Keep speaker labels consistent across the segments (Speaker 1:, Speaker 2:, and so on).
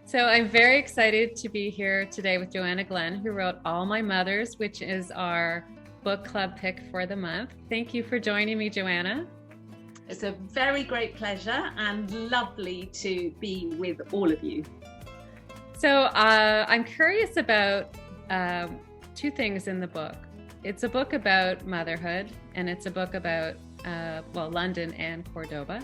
Speaker 1: So I'm very excited to be here today with Joanna Glen, who wrote All My Mothers, which is our book club pick for the month. Thank you for joining me, Joanna.
Speaker 2: It's a very great pleasure and lovely to be with all of you.
Speaker 1: So I'm curious about two things in the book. It's a book about motherhood, and it's a book about, London and Cordoba.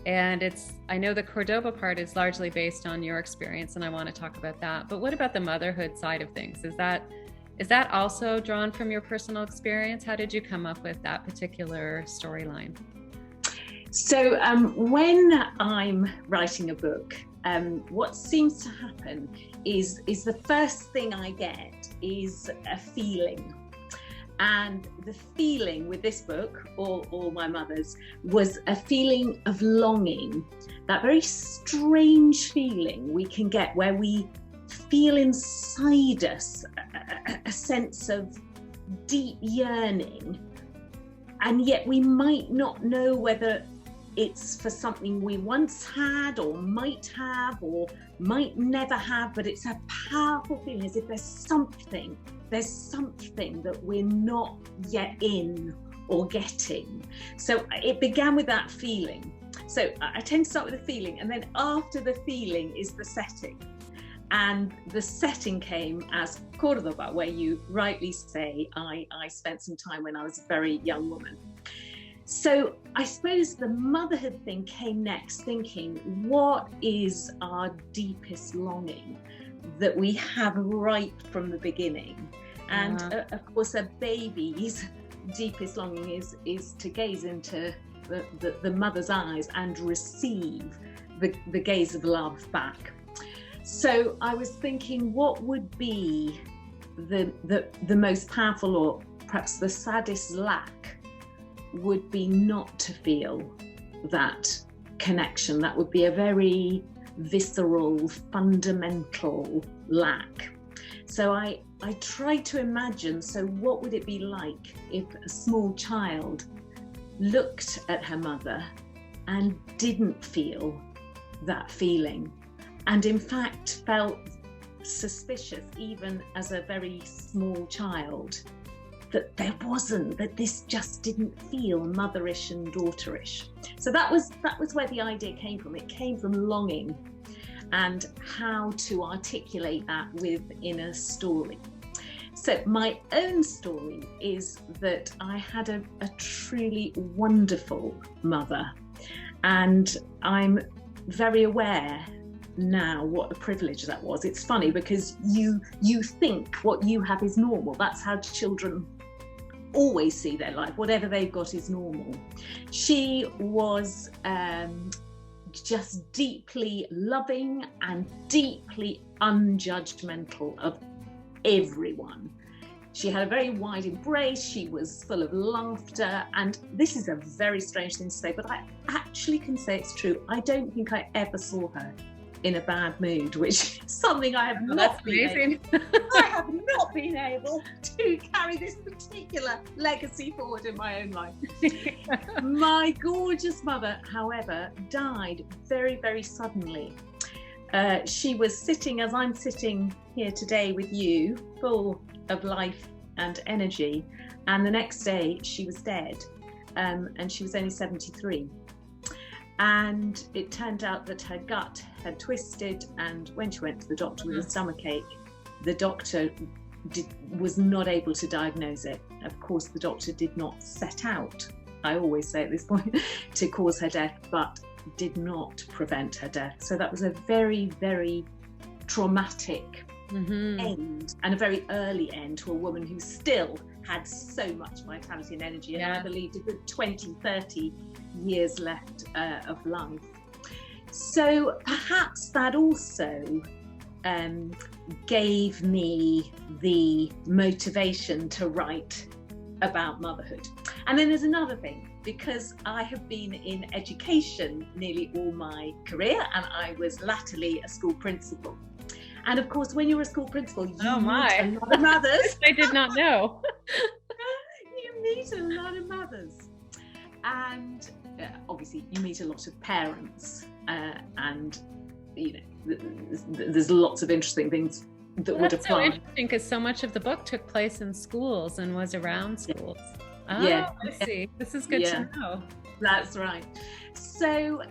Speaker 1: And I know the Cordoba part is largely based on your experience, and I want to talk about that. But what about the motherhood side of things? Is that also drawn from your personal experience? How did you come up with that particular storyline?
Speaker 2: So when I'm writing a book, what seems to happen is the first thing I get is a feeling. And the feeling with this book, All My Mothers, was a feeling of longing, that very strange feeling we can get where we feel inside us a sense of deep yearning, and yet we might not know whether it's for something we once had or might have or might never have, but it's a powerful feeling as if there's something that we're not yet in or getting. So it began with that feeling. So I tend to start with the feeling, and then after the feeling is the setting. And the setting came as Córdoba, where you rightly say I spent some time when I was a very young woman. So I suppose the motherhood thing came next, thinking, what is our deepest longing that we have right from the beginning? And of course, a baby's deepest longing is to gaze into the mother's eyes and receive the gaze of love back. So I was thinking, what would be the most powerful, or perhaps the saddest lack, would be not to feel that connection. That would be a very visceral, fundamental lack. So I tried to imagine, so what would it be like if a small child looked at her mother and didn't feel that feeling, and in fact felt suspicious, even as a very small child, that this just didn't feel motherish and daughterish. So that was where the idea came from. It came from longing and how to articulate that within a story. So my own story is that I had a truly wonderful mother, and I'm very aware now what a privilege that was. It's funny because you think what you have is normal. That's how children always see their life. Whatever they've got is normal. She was just deeply loving and deeply unjudgmental of everyone. She had a very wide embrace. She was full of laughter. And this is a very strange thing to say, but I actually can say it's true. I don't think I ever saw her in a bad mood, which is something I have not been able to carry this particular legacy forward in my own life. My gorgeous mother, however, died very, very suddenly. She was sitting, as I'm sitting here today with you, full of life and energy, and the next day she was dead, and she was only 73. And it turned out that her gut had twisted, and when she went to the doctor with a stomachache, the doctor was not able to diagnose it. Of course, the doctor did not set out, I always say at this point, to cause her death, but did not prevent her death. So that was a very, very traumatic end, and a very early end to a woman who still had so much vitality and energy, and I believed a good 20, 30 years left of life. So perhaps that also gave me the motivation to write about motherhood. And then there's another thing, because I have been in education nearly all my career, and I was latterly a school principal. And of course, when you're a school principal, you meet a lot of mothers.
Speaker 1: I did not know.
Speaker 2: You meet a lot of mothers. And obviously you meet a lot of parents, and there's lots of interesting things that would apply.
Speaker 1: So interesting, because so much of the book took place in schools and was around schools. Oh,
Speaker 2: Yeah.
Speaker 1: I see. This is good to know.
Speaker 2: That's right. So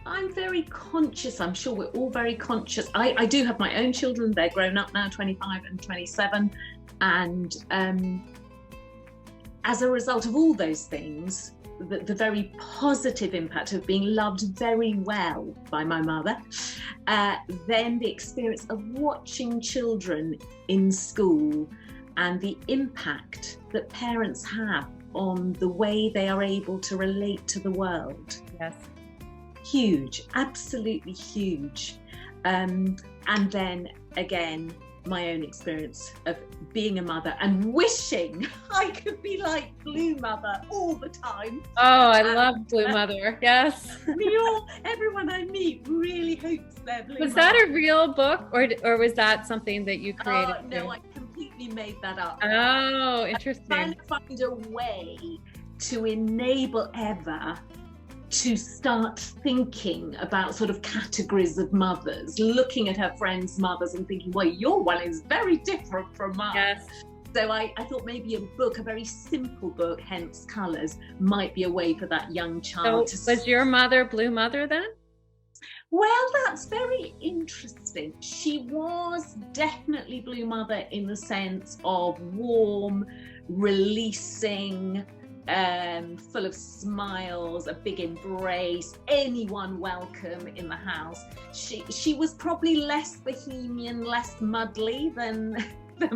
Speaker 2: I'm very conscious. I'm sure we're all very conscious. I do have my own children. They're grown up now, 25 and 27. And as a result of all those things, the very positive impact of being loved very well by my mother, then the experience of watching children in school and the impact that parents have on the way they are able to relate to the world.
Speaker 1: Yes.
Speaker 2: Huge, absolutely huge. And then again, my own experience of being a mother and wishing I could be like Blue Mother all the time.
Speaker 1: Oh, I love Blue Mother. Yes.
Speaker 2: Everyone I meet really hopes they're Blue Mother.
Speaker 1: Was that a real book, or was that something that you created?
Speaker 2: Oh, no, I completely made that up.
Speaker 1: Oh, interesting.
Speaker 2: I'm trying to find a way to enable Eva to start thinking about sort of categories of mothers, looking at her friends' mothers and thinking, well, your one is very different from mine.
Speaker 1: Yes.
Speaker 2: So I thought maybe a book, a very simple book, hence colours, might be a way for that young child to...
Speaker 1: Was your mother Blue Mother then?
Speaker 2: Well, that's very interesting. She was definitely Blue Mother in the sense of warm, releasing, full of smiles, a big embrace, anyone welcome in the house. She was probably less bohemian, less muddly than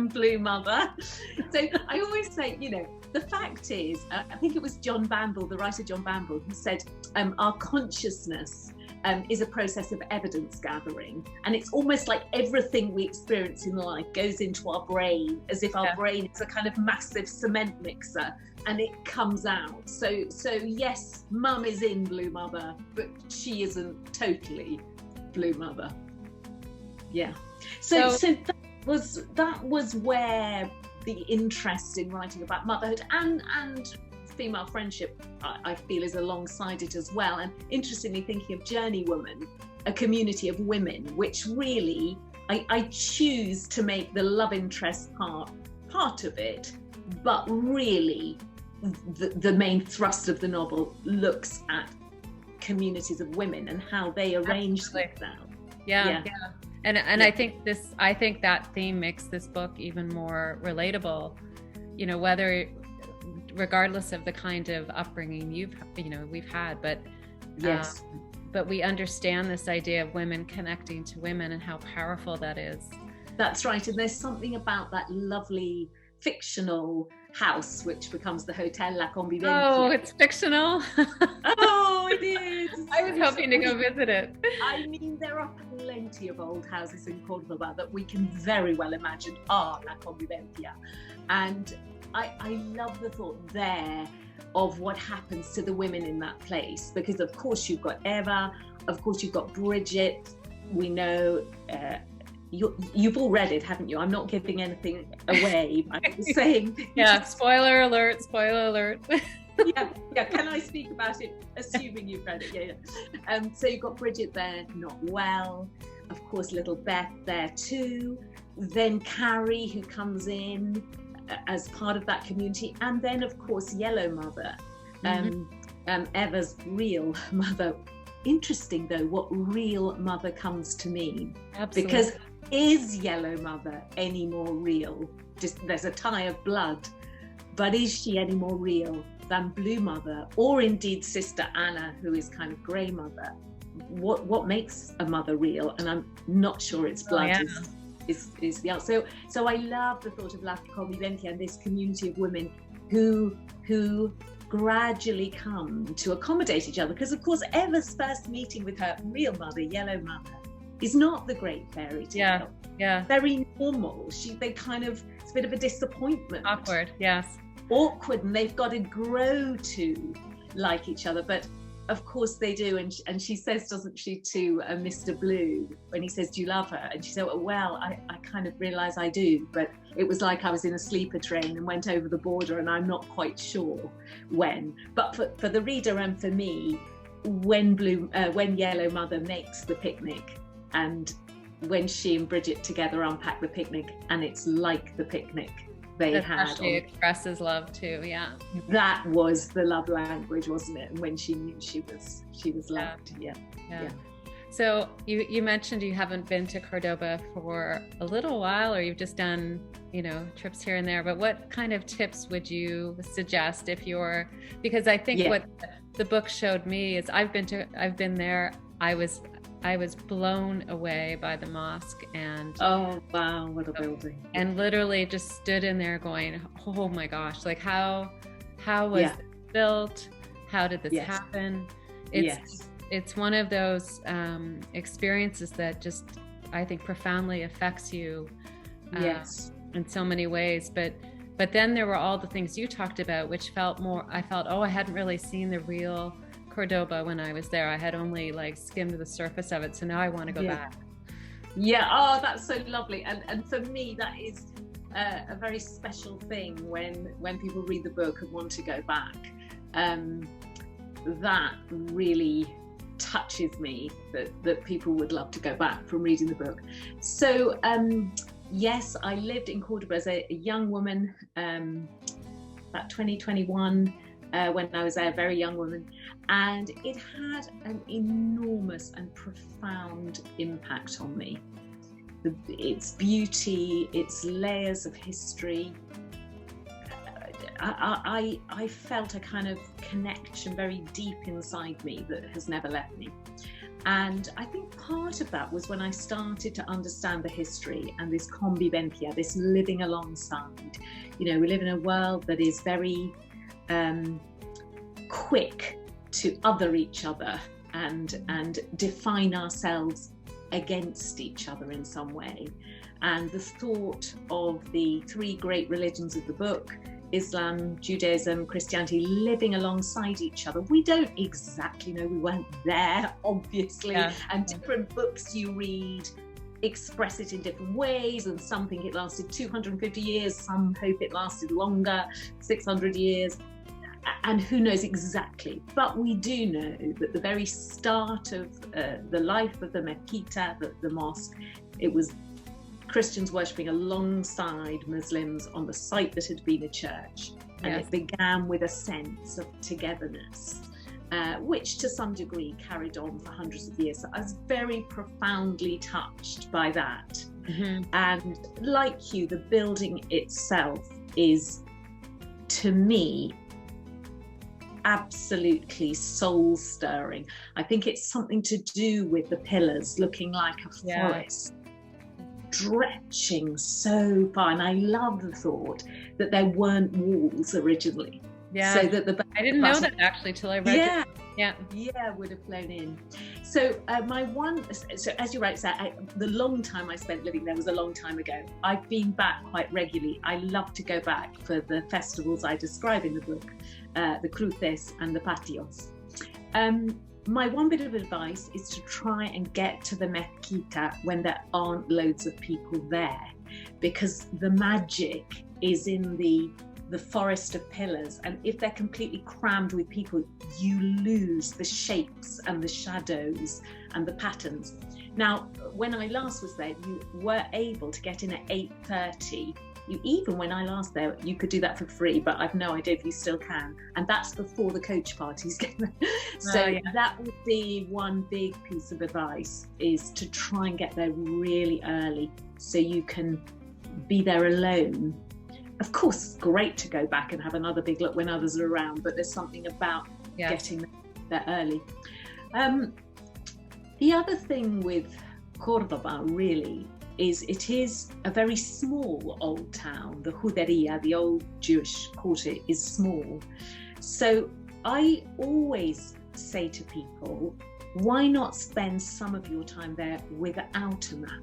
Speaker 2: Blue Mother. So I always say, the fact is, I think it was John Bamble, the writer John Bamble, who said our consciousness is a process of evidence gathering, and it's almost like everything we experience in life goes into our brain, as if our brain is a kind of massive cement mixer, and it comes out. So yes, Mum is in Blue Mother, but she isn't totally Blue Mother. Yeah. So that was where the interest in writing about motherhood and female friendship, I feel, is alongside it as well. And interestingly, thinking of Journeywoman, a community of women, which really I choose to make the love interest part of it, but really the main thrust of the novel looks at communities of women and how they arrange themselves.
Speaker 1: Yeah. And I think that theme makes this book even more relatable, whether regardless of the kind of upbringing we've had, but
Speaker 2: yes,
Speaker 1: but we understand this idea of women connecting to women and how powerful that is.
Speaker 2: That's right. And there's something about that lovely fictional house which becomes the Hotel La Convivencia.
Speaker 1: Oh, it's fictional.
Speaker 2: Oh, it is.
Speaker 1: I was hoping to go visit it.
Speaker 2: I mean, there are plenty of old houses in Córdoba that we can very well imagine are La Convivencia, and I love the thought there of what happens to the women in that place, because of course you've got Eva, of course you've got Bridget. We know you've all read it, haven't you? I'm not giving anything away. I'm saying
Speaker 1: yeah, spoiler alert.
Speaker 2: yeah. Can I speak about it, assuming you've read it? Yeah. So you've got Bridget there, not well. Of course, little Beth there too. Then Carrie, who comes in as part of that community, and then of course Yellow Mother, Eva's real mother. Interesting though what real mother comes to mean.
Speaker 1: Absolutely.
Speaker 2: Because is Yellow Mother any more real? Just there's a tie of blood, but is she any more real than Blue Mother, or indeed Sister Anna, who is kind of Grey Mother? What makes a mother real? And I'm not sure it's blood. Is the answer. So I love the thought of La Convivencia and this community of women who gradually come to accommodate each other, because of course Eva's first meeting with her real mother, Yellow Mother, is not the great fairy tale.
Speaker 1: Yeah.
Speaker 2: Very normal. It's a bit of a disappointment.
Speaker 1: Awkward, yes.
Speaker 2: Awkward, and they've got to grow to like each other, but of course they do. And she says, doesn't she, to Mr. Blue, when he says, do you love her? And she said, well, I kind of realise I do, but it was like I was in a sleeper train and went over the border, and I'm not quite sure when. But for the reader and for me, when Yellow Mother makes the picnic and when she and Bridget together unpack the picnic, and it's like the picnic they had.
Speaker 1: She expresses love too. Yeah,
Speaker 2: that was the love language, wasn't it? And when she knew she was loved. Yeah.
Speaker 1: So you mentioned you haven't been to Cordoba for a little while, or you've just done, trips here and there, but what kind of tips would you suggest because I think what the book showed me is I've been there. I was blown away by the mosque, and
Speaker 2: oh wow, what a building.
Speaker 1: And literally just stood in there going, oh my gosh, like how was it built? How did this happen? It's one of those experiences that just, I think, profoundly affects you in so many ways. But then there were all the things you talked about, which I felt, I hadn't really seen the real Cordoba when I was there. I had only skimmed the surface of it. So now I want to go back.
Speaker 2: Yeah. Oh, that's so lovely. And for me, that is a very special thing when people read the book and want to go back. That really touches me that people would love to go back from reading the book. So yes, I lived in Córdoba as a young woman, about 2021, when I was there, a very young woman, and it had an enormous and profound impact on me. Its beauty, its layers of history. I felt a kind of connection very deep inside me that has never left me. And I think part of that was when I started to understand the history and this convivencia, this living alongside. We live in a world that is very quick to other each other and define ourselves against each other in some way. And the thought of the three great religions of the book, Islam, Judaism, Christianity, living alongside each other. We don't exactly know, we weren't there, obviously, and different books you read express it in different ways, and some think it lasted 250 years, some hope it lasted longer, 600 years, and who knows exactly. But we do know that the very start of the life of the mezquita, the mosque, it was Christians worshipping alongside Muslims on the site that had been a church. And it began with a sense of togetherness, which to some degree carried on for hundreds of years. So I was very profoundly touched by that. Mm-hmm. And like you, the building itself is, to me, absolutely soul-stirring. I think it's something to do with the pillars looking like a forest. Stretching so far, and I love the thought that there weren't walls originally. So that I
Speaker 1: didn't know that actually till I read
Speaker 2: it. Would have flown in. So so as you rightly said, the long time I spent living there was a long time ago. I've been back quite regularly. I love to go back for the festivals I describe in the book, the cruces and the patios. My one bit of advice is to try and get to the mezquita when there aren't loads of people there, because the magic is in the forest of pillars, and if they're completely crammed with people, you lose the shapes and the shadows and the patterns. Now, when I last was there, you were able to get in at 8:30. Even when I last there, you could do that for free, but I've no idea if you still can. And that's before the coach parties get there. So that would be one big piece of advice, is to try and get there really early so you can be there alone. Of course, it's great to go back and have another big look when others are around, but there's something about getting there early. The other thing with Cordoba really is it is a very small old town. The Juderia, the old Jewish quarter, is small. So I always say to people, why not spend some of your time there without a map?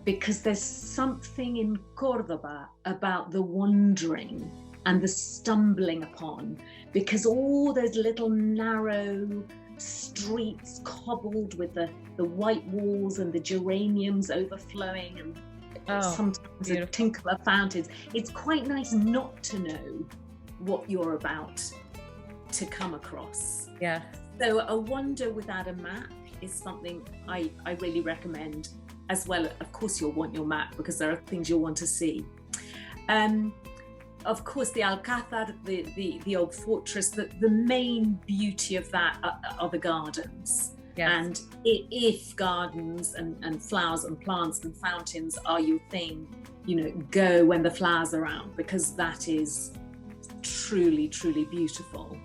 Speaker 2: Because there's something in Cordoba about the wandering and the stumbling upon, because all those little narrow streets cobbled with the white walls and the geraniums overflowing, and sometimes a tinkle of fountains. It's quite nice not to know what you're about to come across.
Speaker 1: Yeah.
Speaker 2: So a wander without a map is something I really recommend as well. Of course, you'll want your map because there are things you'll want to see. Of course, the Alcázar, the old fortress, the main beauty of that are the gardens. Yes. And if gardens and flowers and plants and fountains are your thing, go when the flowers are out, because that is truly, truly beautiful.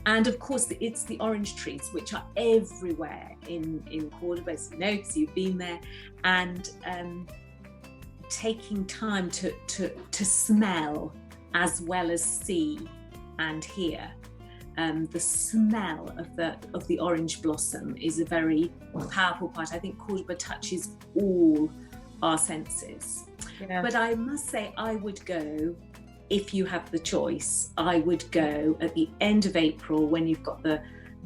Speaker 2: And of course, it's the orange trees, which are everywhere in Córdoba, as you know, because you've been there, and taking time to smell as well as see and hear. The smell of the orange blossom is a very powerful part. I think Cordoba touches all our senses. Yeah. But I must say, I would go, if you have the choice, I would go at the end of April when you've got the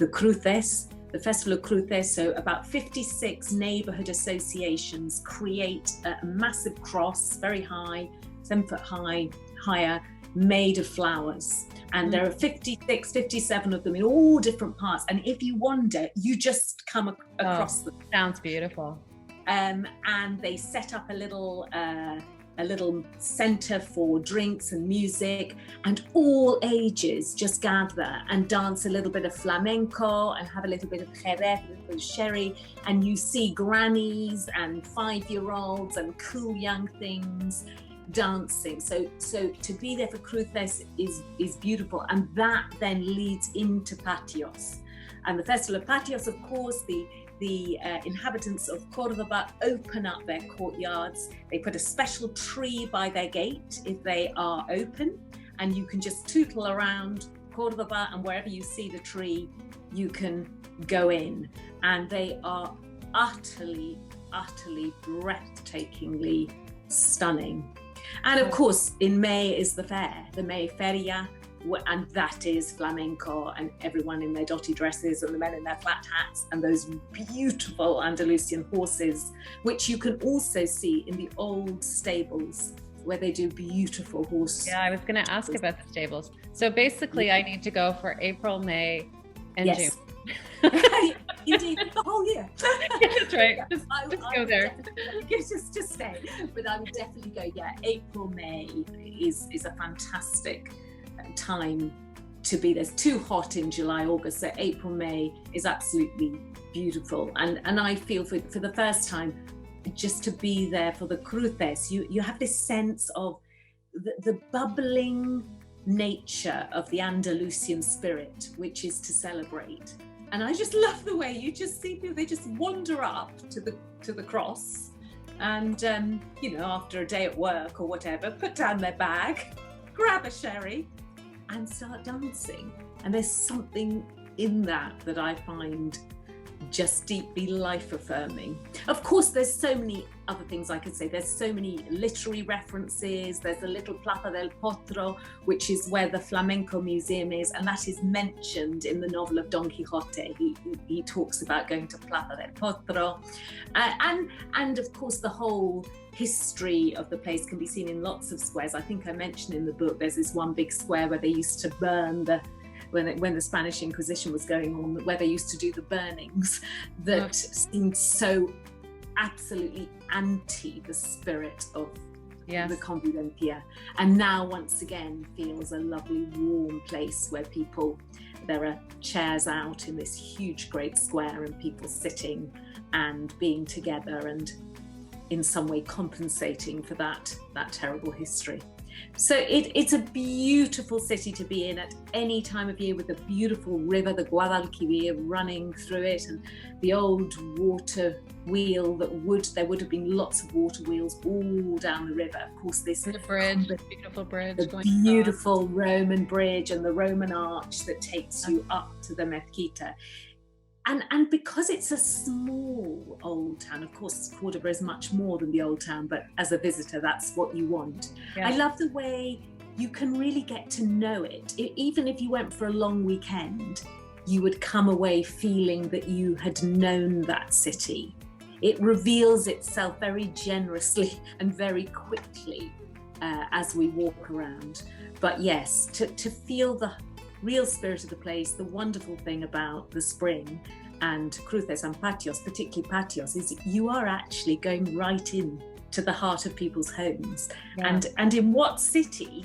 Speaker 2: Cruces, the Festival of Cruces. So about 56 neighbourhood associations create a massive cross, very high, 7 foot high, higher, made of flowers. And there are 56, 57 of them in all different parts. And if you wander, you just come across them.
Speaker 1: Sounds beautiful.
Speaker 2: And they set up a little centre for drinks and music, and all ages just gather and dance a little bit of flamenco and have a little bit of jerez, a little bit of sherry, and you see grannies and 5-year-olds and cool young things dancing. So to be there for Cruces is beautiful, and that then leads into patios. And the Festival of Patios, of course, the inhabitants of Córdoba open up their courtyards. They put a special tree by their gate if they are open, and you can just tootle around Córdoba, and wherever you see the tree, you can go in. And they are utterly, utterly breathtakingly stunning. And of course, in May is the fair, the May Feria, and that is flamenco and everyone in their dotty dresses and the men in their flat hats and those beautiful Andalusian horses, which you can also see in the old stables where they do beautiful horse.
Speaker 1: Yeah, I was going to ask about the stables. So basically, I need to go for April, May, and June.
Speaker 2: You do the whole year.
Speaker 1: That's right. Just go there.
Speaker 2: Just stay. But I would definitely go. Yeah, April, May is a fantastic time to be there. It's too hot in July, August. So April, May is absolutely beautiful. And I feel for the first time, just to be there for the Cruces, you have this sense of the bubbling nature of the Andalusian spirit, which is to celebrate. And I just love the way you just see people, they just wander up to the cross and, after a day at work or whatever, put down their bag, grab a sherry and start dancing. And there's something in that I find just deeply life affirming. Of course, there's so many other things I could say. There's so many literary references. There's a little Plaza del Potro, which is where the Flamenco Museum is, and that is mentioned in the novel of Don Quixote. He talks about going to Plaza del Potro. And of course, the whole history of the place can be seen in lots of squares. I think I mentioned in the book, there's this one big square where they used to burn when the Spanish Inquisition was going on, where they used to do the burnings, that seemed so absolutely anti the spirit of the convivencia. And now once again feels a lovely warm place where there are chairs out in this huge great square and people sitting and being together and in some way compensating for that terrible history. So it's a beautiful city to be in at any time of year, with the beautiful river, the Guadalquivir, running through it, and the old water wheel there would have been lots of water wheels all down the river. Of course, the bridge, beautiful bridge, the beautiful Roman bridge and the Roman arch that takes you up to the Mezquita. And because it's a small old town, of course, Cordoba is much more than the old town, but as a visitor, that's what you want. Yeah. I love the way you can really get to know it. Even if you went for a long weekend, you would come away feeling that you had known that city. It reveals itself very generously and very quickly as we walk around. But yes, to feel the real spirit of the place, the wonderful thing about the spring, and cruces and patios, particularly patios, is you are actually going right in to the heart of people's homes.
Speaker 1: Yeah.
Speaker 2: And in what city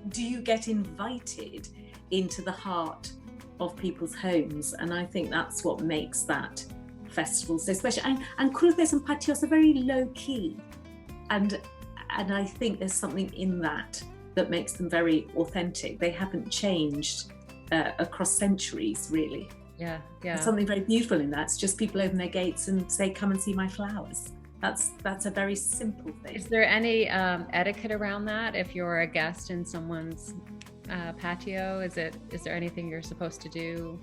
Speaker 2: do you get invited into the heart of people's homes? And I think that's what makes that festival so special. And cruces and patios are very low key, and I think there's something in that makes them very authentic. They haven't changed across centuries, really.
Speaker 1: Yeah.
Speaker 2: There's something very beautiful in that. It's just people open their gates and say, come and see my flowers. That's a very simple thing.
Speaker 1: Is there any etiquette around that? If you're a guest in someone's patio, is there anything you're supposed to do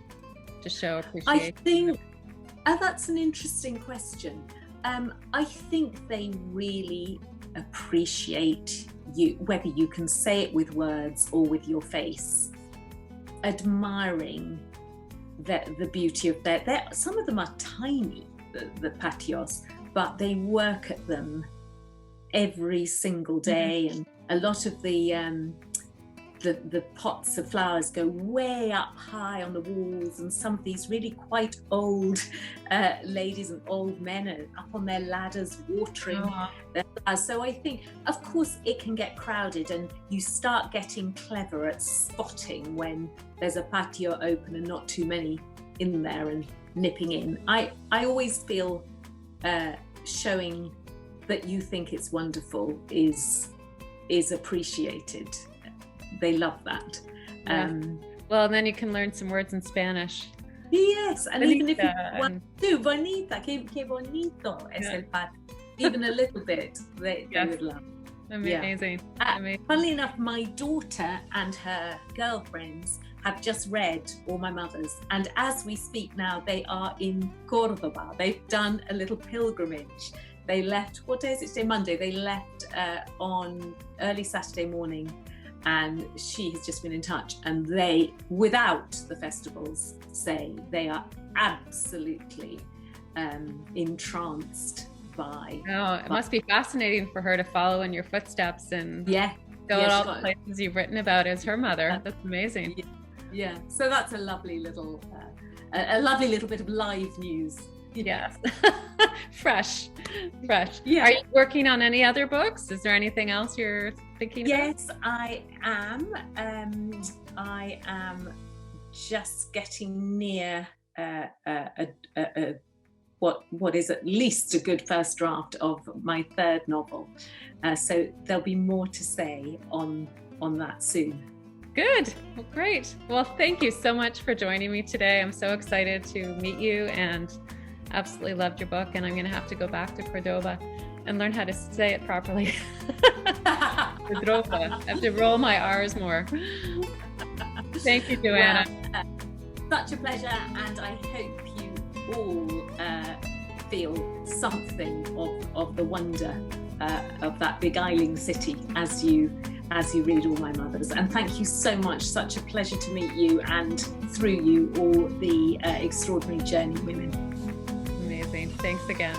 Speaker 1: to show appreciation?
Speaker 2: I think that's an interesting question. I think they really appreciate you, whether you can say it with words or with your face, admiring the beauty of some of them are tiny, the patios, but they work at them every single day. And a lot of the pots of flowers go way up high on the walls, and some of these really quite old ladies and old men are up on their ladders watering their flowers. So I think, of course, it can get crowded, and you start getting clever at spotting when there's a patio open and not too many in there and nipping in. I always feel showing that you think it's wonderful is appreciated. They love that.
Speaker 1: Well, and then you can learn some words in Spanish.
Speaker 2: Yes, and
Speaker 1: bonita,
Speaker 2: even if you want to, bonita, que bonito es el patio. Even a little bit, they would love.
Speaker 1: Amazing. Amazing.
Speaker 2: Funnily enough, my daughter and her girlfriends have just read All My Mothers, and as we speak now, they are in Córdoba. They've done a little pilgrimage. They left, what day is it today? Monday. They left on early Saturday morning, and she has just been in touch, and they, without the festivals, say they are absolutely entranced by.
Speaker 1: Oh, it must be fascinating for her to follow in your footsteps and go to all the places you've written about as her mother. That's amazing.
Speaker 2: Yeah, so that's a lovely little bit of live news.
Speaker 1: Yes. fresh.
Speaker 2: Yeah.
Speaker 1: Are you working on any other books? Is there anything else you're thinking about?
Speaker 2: Yes, I am. I am just getting near what is at least a good first draft of my third novel. So there'll be more to say on that soon.
Speaker 1: Good. Well, great. Well, thank you so much for joining me today. I'm so excited to meet you and absolutely loved your book. And I'm going to have to go back to Cordoba and learn how to say it properly. Cordoba. I have to roll my R's more. Thank you, Joanna.
Speaker 2: Such a pleasure. And I hope you all feel something of the wonder of that beguiling city as you read All My Mothers. And thank you so much. Such a pleasure to meet you, and through you, all the extraordinary journey women.
Speaker 1: Amazing. Thanks again.